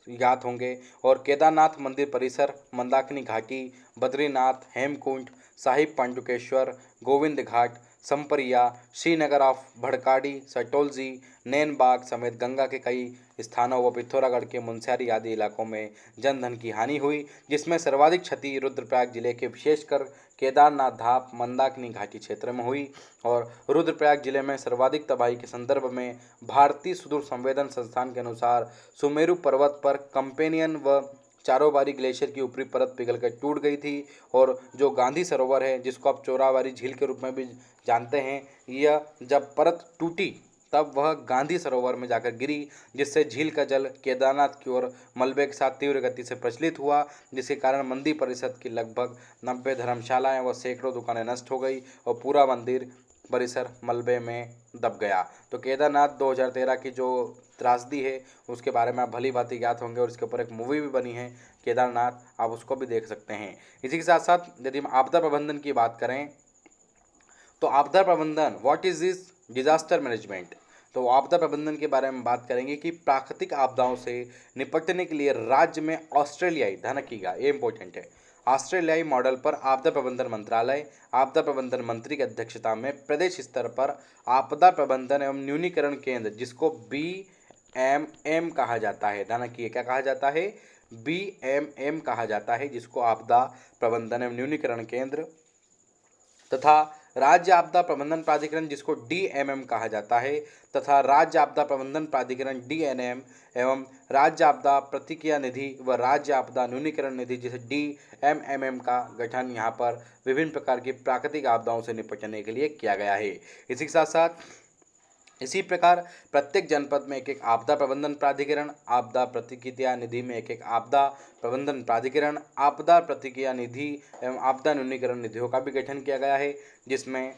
ज्ञात होंगे। और केदारनाथ मंदिर परिसर, मंदाकिनी घाटी, बद्रीनाथ, हेमकुंड, साहिब पांडुकेश्वर, गोविंद घाट, संपरिया, श्रीनगर ऑफ भड़काड़ी, सटोलजी, नैनबाग समेत गंगा के कई स्थानों व पिथौरागढ़ के मुनस्यारी आदि इलाकों में जनधन की हानि हुई, जिसमें सर्वाधिक क्षति रुद्रप्रयाग जिले के विशेषकर केदारनाथ धाम, मंदाकिनी घाटी क्षेत्र में हुई। और रुद्रप्रयाग जिले में सर्वाधिक तबाही के संदर्भ में भारतीय सुदूर संवेदन संस्थान के अनुसार सुमेरु पर्वत पर कंपेनियन व चारोबारी ग्लेशियर की ऊपरी परत पिघलकर टूट गई थी। और जो गांधी सरोवर है, जिसको आप चोराबारी झील के रूप में भी जानते हैं, यह जब परत टूटी तब वह गांधी सरोवर में जाकर गिरी, जिससे झील का जल केदारनाथ की ओर मलबे के साथ तीव्र गति से प्रचलित हुआ, जिसके कारण मंदिर परिषद की लगभग 90 धर्मशालाएं व सैकड़ों दुकानें नष्ट हो गई और पूरा मंदिर परिसर मलबे में दब गया। तो केदारनाथ 2013 की जो त्रासदी है उसके बारे में आप भली भांति ज्ञात होंगे, और इसके ऊपर एक मूवी भी बनी है केदारनाथ, आप उसको भी देख सकते हैं। इसी के साथ साथ यदि हम आपदा प्रबंधन की बात करें तो आपदा प्रबंधन, what is this disaster management, तो आपदा प्रबंधन के बारे में बात करेंगे कि प्राकृतिक आपदाओं से निपटने के लिए राज्य में ऑस्ट्रेलियाई, ध्यान रखिएगा ये इंपॉर्टेंट है, ऑस्ट्रेलियाई मॉडल पर आपदा प्रबंधन मंत्रालय आपदा प्रबंधन मंत्री की अध्यक्षता में प्रदेश स्तर पर आपदा प्रबंधन एवं न्यूनीकरण केंद्र, जिसको BMM कहा जाता है, ध्यान रखिए क्या कहा जाता है, BMM कहा जाता है, जिसको आपदा प्रबंधन एवं न्यूनीकरण केंद्र तथा राज्य आपदा प्रबंधन प्राधिकरण जिसको डीएमएम कहा जाता है तथा राज्य आपदा प्रबंधन प्राधिकरण डीएनएम एवं राज्य आपदा प्रतिक्रिया निधि व राज्य आपदा न्यूनीकरण निधि जिसे डीएमएमएम का गठन यहाँ पर विभिन्न प्रकार की प्राकृतिक आपदाओं से निपटने के लिए किया गया है। इसी के साथ साथ इसी प्रकार प्रत्येक जनपद में एक एक आपदा प्रबंधन प्राधिकरण, आपदा प्रतिक्रिया निधि में एक एक आपदा प्रबंधन प्राधिकरण, आपदा प्रतिक्रिया निधि एवं आपदा न्यूनीकरण निधियों का भी गठन किया गया है, जिसमें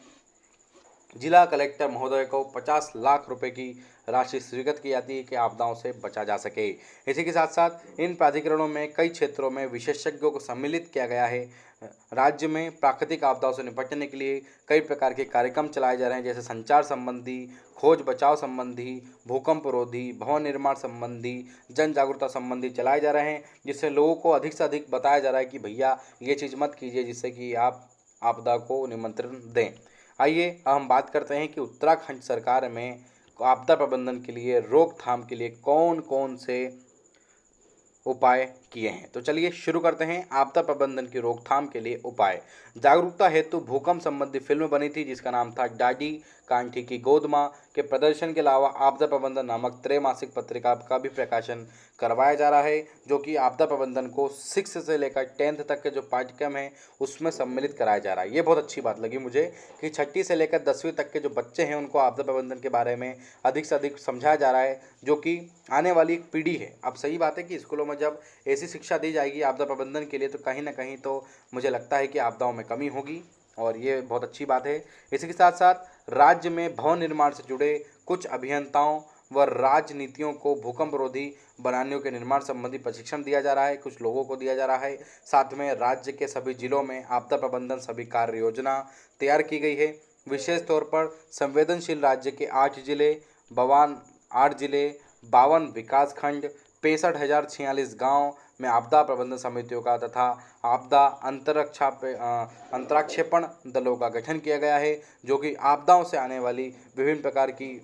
जिला कलेक्टर महोदय को 50 लाख रुपए की राशि स्वीकृत की जाती है कि आपदाओं से बचा जा सके। इसी के साथ साथ इन प्राधिकरणों में कई क्षेत्रों में विशेषज्ञों को सम्मिलित किया गया है। राज्य में प्राकृतिक आपदाओं से निपटने के लिए कई प्रकार के कार्यक्रम चलाए जा रहे हैं, जैसे संचार संबंधी, खोज बचाव संबंधी, भूकंप रोधी, भवन निर्माण संबंधी, जन जागरूकता संबंधी चलाए जा रहे हैं, जिससे लोगों को अधिक से अधिक बताया जा रहा है कि भैया ये चीज़ मत कीजिए जिससे कि आप आपदा को निमंत्रण दें। आइए अब हम बात करते हैं कि उत्तराखंड सरकार में आपदा प्रबंधन के लिए, रोकथाम के लिए कौन कौन से उपाय किए हैं। तो चलिए शुरू करते हैं। आपदा प्रबंधन की रोकथाम के लिए उपाय। जागरूकता हेतु भूकंप संबंधी फिल्म बनी थी जिसका नाम था डाडी कांठी की गोद माँ के प्रदर्शन के अलावा आपदा प्रबंधन नामक त्रैमासिक पत्रिका का भी प्रकाशन करवाया जा रहा है, जो कि आपदा प्रबंधन को 6 से लेकर 10th तक के जो पाठ्यक्रम है उसमें सम्मिलित कराया जा रहा है। ये बहुत अच्छी बात लगी मुझे कि 6ठी से लेकर 10वीं तक के जो बच्चे हैं उनको आपदा प्रबंधन के बारे में अधिक से अधिक समझाया जा रहा है, जो कि आने वाली एक पीढ़ी है। अब सही बात है कि स्कूलों में जब ऐसी शिक्षा दी जाएगी आपदा प्रबंधन के लिए तो कहीं ना कहीं तो मुझे लगता है कि आपदाओं में कमी होगी, और ये बहुत अच्छी बात है। इसी के साथ साथ राज्य में भवन निर्माण से जुड़े कुछ अभियंताओं व राजनीतियों को भूकंप रोधी बनाने के निर्माण संबंधी प्रशिक्षण दिया जा रहा है, कुछ लोगों को दिया जा रहा है। साथ में राज्य के सभी जिलों में आपदा प्रबंधन सभी कार्य योजना तैयार की गई है। विशेष तौर पर संवेदनशील राज्य के 8 जिले 52 विकास खंड 65,046 गाँव में आपदा प्रबंधन समितियों का तथा आपदा अंतराक्षेपण दलों का गठन किया गया है, जो कि आपदाओं से आने वाली विभिन्न प्रकार की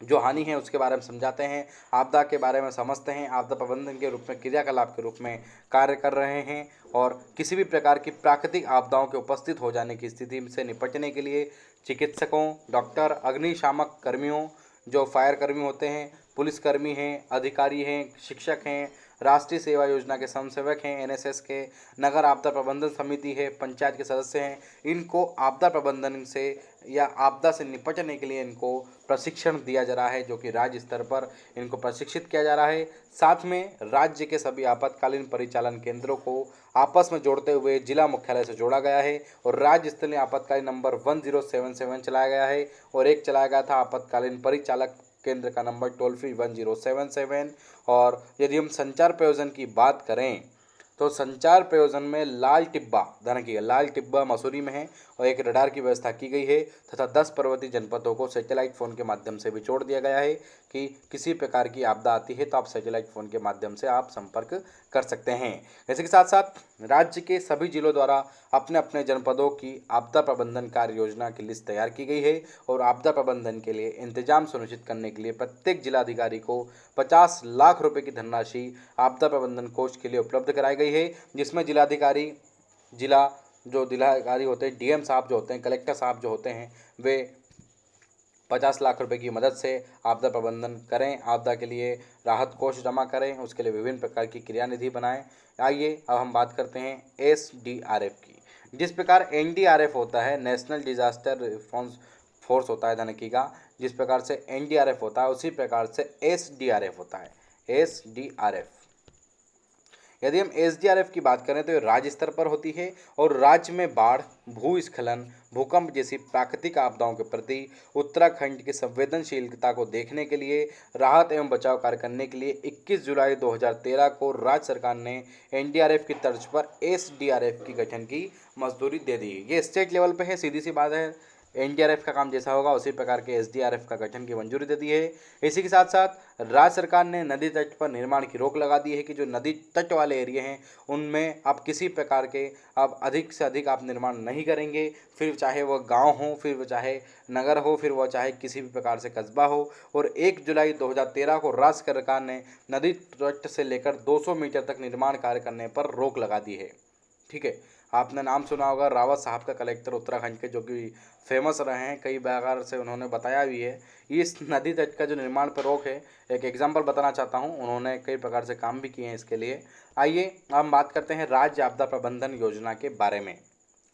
जो हानि है उसके बारे में समझाते हैं, आपदा के बारे में समझते हैं, आपदा प्रबंधन के रूप में क्रियाकलाप के रूप में कार्य कर रहे हैं, और किसी भी प्रकार की प्राकृतिक आपदाओं के उपस्थित हो जाने की स्थिति से निपटने के लिए चिकित्सकों, डॉक्टर, अग्निशामक कर्मियों, जो फायर कर्मी होते हैं, पुलिसकर्मी हैं, अधिकारी हैं, शिक्षक हैं, राष्ट्रीय सेवा योजना के स्वयंसेवक हैं, एनएसएस के, नगर आपदा प्रबंधन समिति है, पंचायत के सदस्य हैं, इनको आपदा प्रबंधन से या आपदा से निपटने के लिए इनको प्रशिक्षण दिया जा रहा है, जो कि राज्य स्तर पर इनको प्रशिक्षित किया जा रहा है। साथ में राज्य के सभी आपातकालीन परिचालन केंद्रों को आपस में जोड़ते हुए जिला मुख्यालय से जोड़ा गया है, और राज्य स्तरीय आपातकालीन नंबर 1077 चलाया गया है, और एक चलाया गया था आपातकालीन परिचालक केंद्र का नंबर टोल फ्री 1077। और यदि हम संचार प्रयोजन की बात करें तो संचार प्रयोजन में लाल टिब्बा मसूरी में है, और एक रडार की व्यवस्था की गई है, तथा 10 पर्वतीय जनपदों को सैटेलाइट फ़ोन के माध्यम से भी जोड़ दिया गया है कि किसी प्रकार की आपदा आती है तो आप सैटेलाइट फ़ोन के माध्यम से आप संपर्क कर सकते हैं। इसी के साथ साथ राज्य के सभी जिलों द्वारा अपने अपने जनपदों की आपदा प्रबंधन कार्य योजना की लिस्ट तैयार की गई है, और आपदा प्रबंधन के लिए इंतजाम सुनिश्चित करने के लिए प्रत्येक जिलाधिकारी को 50 लाख रुपए की धनराशि आपदा प्रबंधन कोष के लिए उपलब्ध कराई गई है, जिसमें जिलाधिकारी होते हैं, डीएम साहब जो होते हैं, कलेक्टर साहब जो होते हैं, वे 50 लाख रुपए की मदद से आपदा प्रबंधन करें, आपदा के लिए राहत कोष जमा करें, उसके लिए विभिन्न प्रकार की क्रियानिधि बनाएं। आइए अब हम बात करते हैं एसडीआरएफ की। जिस प्रकार एनडीआरएफ होता है, नेशनल डिजास्टर रिस्पॉन्स फोर्स होता है धनकी का, जिस प्रकार से एनडीआरएफ होता है उसी प्रकार से एसडीआरएफ होता है, एसडीआरएफ। यदि हम एसडीआरएफ की बात करें तो ये राज्य स्तर पर होती है, और राज्य में बाढ़, भूस्खलन, भूकंप जैसी प्राकृतिक आपदाओं के प्रति उत्तराखंड की संवेदनशीलता को देखने के लिए राहत एवं बचाव कार्य करने के लिए 21 जुलाई 2013 को राज्य सरकार ने एनडीआरएफ की तर्ज पर एसडीआरएफ की गठन की मंजूरी दे दी। ये स्टेट लेवल पे है, सीधी सी बात है, एनडीआरएफ का काम जैसा होगा उसी प्रकार के एसडीआरएफ का गठन की मंजूरी दे दी है। इसी के साथ साथ राज्य सरकार ने नदी तट पर निर्माण की रोक लगा दी है कि जो नदी तट वाले एरिया हैं उनमें आप किसी प्रकार के आप अधिक से अधिक आप निर्माण नहीं करेंगे, फिर चाहे वह गांव हो, फिर वह चाहे नगर हो, फिर वह चाहे किसी भी प्रकार से कस्बा हो। और 1 जुलाई 2013 को राज्य सरकार ने नदी तट से लेकर 200 मीटर तक निर्माण कार्य करने पर रोक लगा दी है। ठीक है, आपने नाम सुना होगा रावत साहब का, कलेक्टर उत्तराखंड के, जो कि फेमस रहे हैं, कई प्रकार से उन्होंने बताया भी है। इस नदी तट का जो निर्माण पर रोक है, एक एग्जाम्पल बताना चाहता हूँ, उन्होंने कई प्रकार से काम भी किए हैं इसके लिए। आइए अब हम बात करते हैं राज्य आपदा प्रबंधन योजना के बारे में।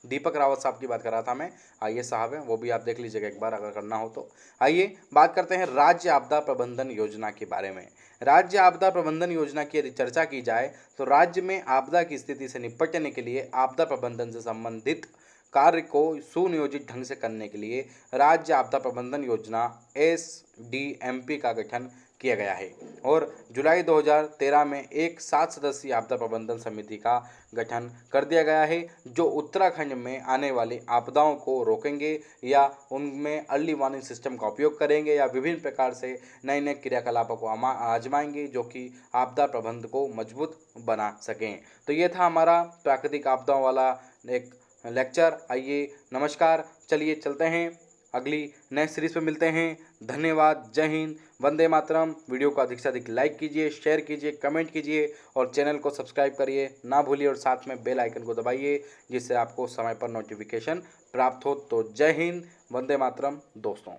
दीपक रावत साहब की बात कर रहा था मैं, आइए साहब हैं, वो भी आप देख लीजिएगा एक बार अगर करना हो तो। आइए बात करते हैं राज्य आपदा प्रबंधन योजना के बारे में। राज्य आपदा प्रबंधन योजना की यदि चर्चा की जाए तो राज्य में आपदा की स्थिति से निपटने के लिए आपदा प्रबंधन से संबंधित कार्य को सुनियोजित ढंग से करने के लिए राज्य आपदा प्रबंधन योजना SDMP का गठन किया गया है और जुलाई 2013 में एक 7 सदस्यीय आपदा प्रबंधन समिति का गठन कर दिया गया है, जो उत्तराखंड में आने वाली आपदाओं को रोकेंगे या उनमें अर्ली वार्निंग सिस्टम का उपयोग करेंगे या विभिन्न प्रकार से नए नए क्रियाकलापों को आजमाएंगे जो कि आपदा प्रबंधन को मजबूत बना सकें। तो ये था हमारा प्राकृतिक आपदाओं वाला एक लेक्चर। आइए नमस्कार, चलिए चलते हैं, अगली नेक्स्ट सीरीज पे मिलते हैं। धन्यवाद, जय हिंद, वंदे मातरम। वीडियो को अधिक से अधिक लाइक कीजिए, शेयर कीजिए, कमेंट कीजिए और चैनल को सब्सक्राइब करिए ना भूलिए और साथ में बेल आइकन को दबाइए जिससे आपको समय पर नोटिफिकेशन प्राप्त हो। तो जय हिंद, वंदे मातरम दोस्तों।